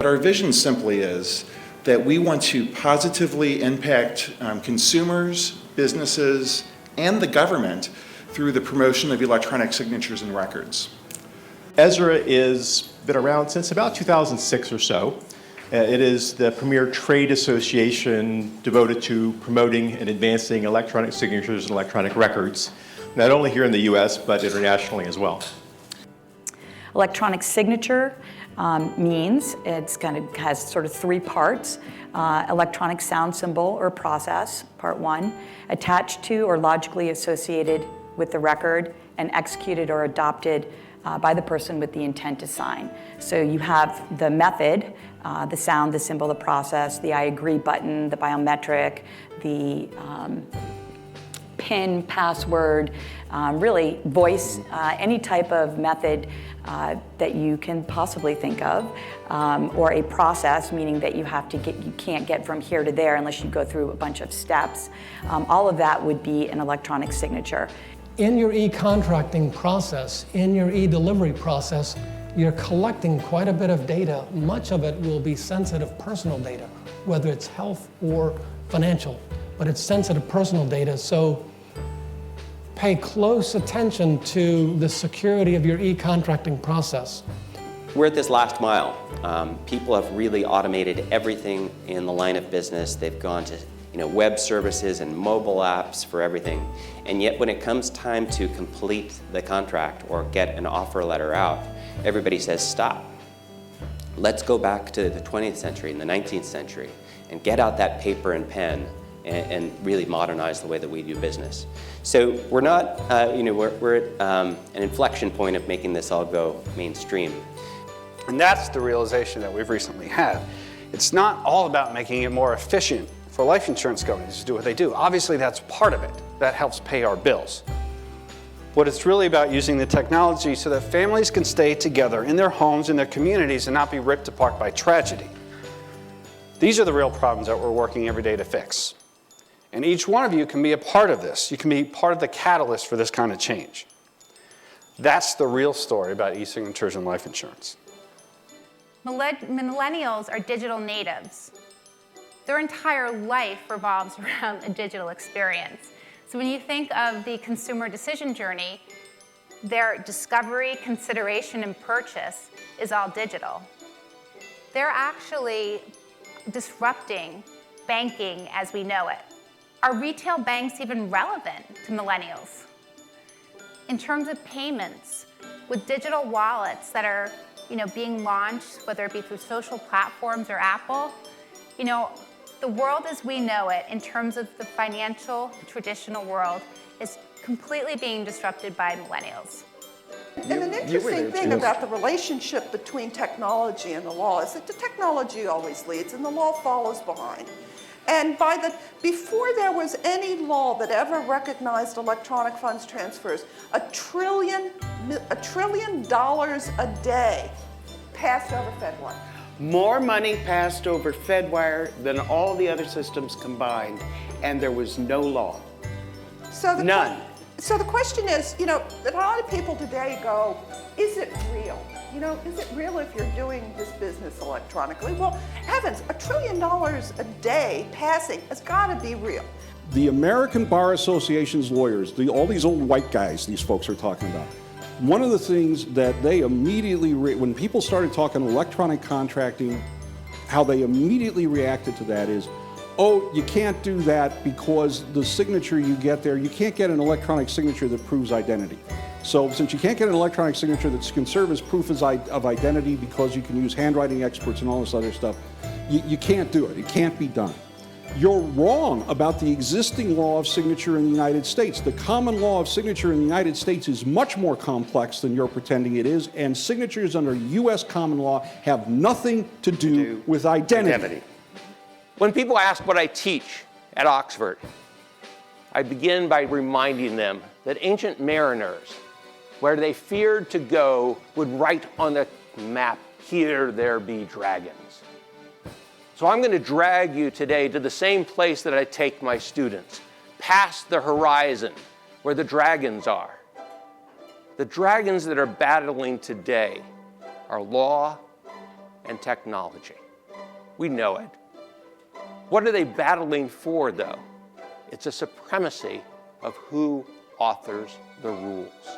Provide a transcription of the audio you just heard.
Our vision simply is that we want to positively impact consumers, businesses, and the government through the promotion of electronic signatures and records. ESRA has been around since about 2006 or so. It is the premier trade association devoted to promoting and advancing electronic signatures and electronic records, not only here in the US, but internationally as well. Electronic signature means has sort of three parts. Electronic sound symbol or process, part one, attached to or logically associated with the record and executed or adopted by the person with the intent to sign. So you have the method, the sound, the symbol, the process, the I agree button, the biometric, the PIN, password, really voice, any type of method that you can possibly think of, or a process, meaning that you can't get from here to there unless you go through a bunch of steps. All of that would be an electronic signature. In your e-contracting process, in your e-delivery process, you're collecting quite a bit of data. Much of it will be sensitive personal data, whether it's health or financial, but it's sensitive personal data. So pay close attention to the security of your e-contracting process. We're at this last mile. People have really automated everything in the line of business. They've gone to web services and mobile apps for everything. And yet when it comes time to complete the contract or get an offer letter out, everybody says, stop. Let's go back to the 20th century and the 19th century and get out that paper and pen and really modernize the way that we do business. So we're not, we're at an inflection point of making this all go mainstream. And that's the realization that we've recently had. It's not all about making it more efficient for life insurance companies to do what they do. Obviously, that's part of it. That helps pay our bills. But it's really about using the technology so that families can stay together in their homes, in their communities, and not be ripped apart by tragedy. These are the real problems that we're working every day to fix. And each one of you can be a part of this. You can be part of the catalyst for this kind of change. That's the real story about e-signatures and life insurance. Millennials are digital natives. Their entire life revolves around a digital experience. So when you think of the consumer decision journey, their discovery, consideration, and purchase is all digital. They're actually disrupting banking as we know it. Are retail banks even relevant to millennials? In terms of payments, with digital wallets that are being launched, whether it be through social platforms or Apple, the world as we know it, in terms of the financial traditional world, is completely being disrupted by millennials. And an interesting thing about the relationship between technology and the law is that the technology always leads and the law follows behind. And before there was any law that ever recognized electronic funds transfers, $1 trillion a day passed over FedWire. More money passed over FedWire than all the other systems combined, and there was no law. None. So the question is, a lot of people today go, is it real? Is it real if you're doing this business electronically? Well, heavens, $1 trillion a day passing has got to be real. The American Bar Association's lawyers, all these old white guys these folks are talking about, one of the things that they immediately, when people started talking electronic contracting, how they immediately reacted to that is, oh, you can't do that because the signature you get there, you can't get an electronic signature that proves identity. So since you can't get an electronic signature that can serve as proof of identity because you can use handwriting experts and all this other stuff, you can't do it. It can't be done. You're wrong about the existing law of signature in the United States. The common law of signature in the United States is much more complex than you're pretending it is, and signatures under U.S. common law have nothing to do with identity. When people ask what I teach at Oxford, I begin by reminding them that ancient mariners, where they feared to go, would write on the map, "Here there be dragons." So I'm going to drag you today to the same place that I take my students, past the horizon where the dragons are. The dragons that are battling today are law, and technology. We know it. What are they battling for, though? It's a supremacy of who authors the rules.